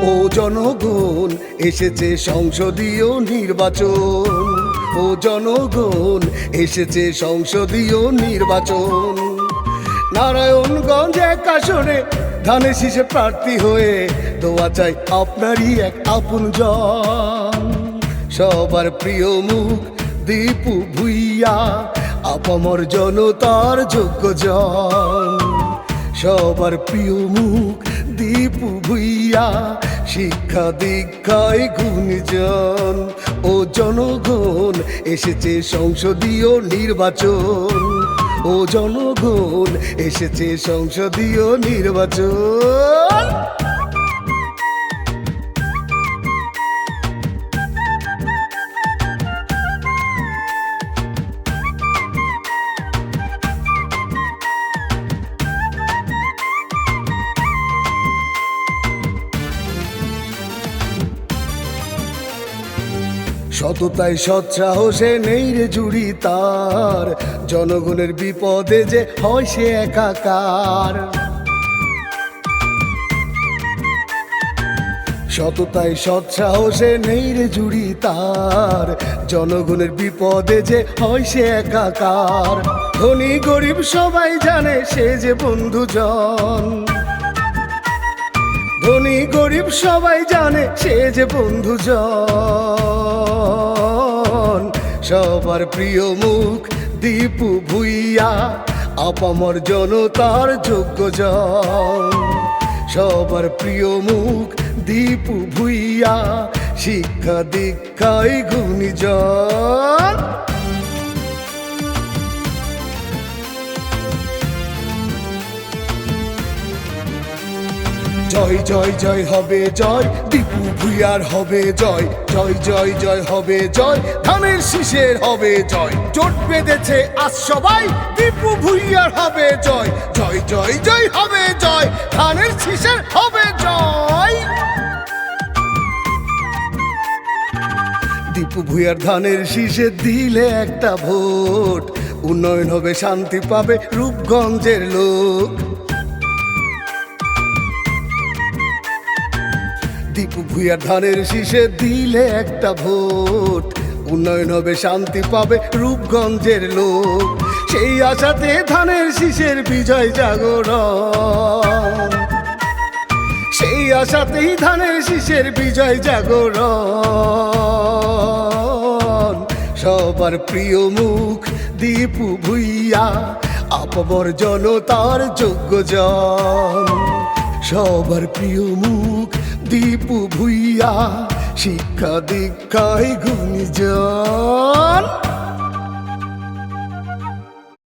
ও জনগণ, এসেছে সংসদীয় নির্বাচন। ও জনগণ, এসেছে সংসদীয় নির্বাচন। নারায়ণগঞ্জ এক আসনে ধানের শীষে প্রার্থী হয়ে দোয়া চাই আপনারই এক আপনজন। সবার প্রিয় মুখ দীপু ভুইয়া, আপামর জনতার যোগ্যজন। সবার প্রিয় মুখ দীপু ভুইয়া, শিক্ষা দীক্ষায় গুণীজন। ও জনগণ, এসেছে সংসদীয় নির্বাচন। ও জনগণ, এসেছে সংসদীয় নির্বাচন। সততায় সৎসাহসে নেই রে জুড়ি তার, জনগণের বিপদে যে হয় সে একাকার। সততায় সৎসাহসে নেই রে জুড়ি তার, জনগণের বিপদে যে হয় সে একাকার। ধনী গরিব সবাই জানে সে যে বন্ধুজন। ধনী গরিব সবাই জানে সে যে বন্ধুজন। সবার প্রিয় মুখ দীপু ভুইয়া, আপামর জনতার যোগ্যজন। সবার প্রিয় মুখ দীপু ভুইয়া, শিক্ষা দীক্ষায় গুণীজন। জয় জয় জয় হবে জয়, দীপু ভুইয়ার হবে জয়। জয় জয় জয় হবে জয়, ধানের শীষের হবে জয়। জোট বেঁধেছে আজ সবাই, দীপু ভুইয়ার হবে জয়। জয় জয় জয় হবে জয়, ধানের শীষের হবে জয়। দীপু ভুইয়ার ধানের শীষে দিলে একটা ভোট, উন্নয়ন হবে, শান্তি পাবে রূপগঞ্জের লোক। দীপু ভুইয়ার ধানের শীষে দিলে একটা ভোট, উন্নয়ন হবে, শান্তি পাবে রূপগঞ্জের লোক। সেই আশাতে ধানের শীষের বিজয় জাগরণ। সেই আশাতেই ধানের শীষের বিজয় জাগরণ। সবার প্রিয় মুখ দীপু ভুইয়া, আপামর জনতার যোগ্যজন। সবার প্রিয় মুখ দীপু ভুইয়া, শিক্ষা দীক্ষায় গুণীজন।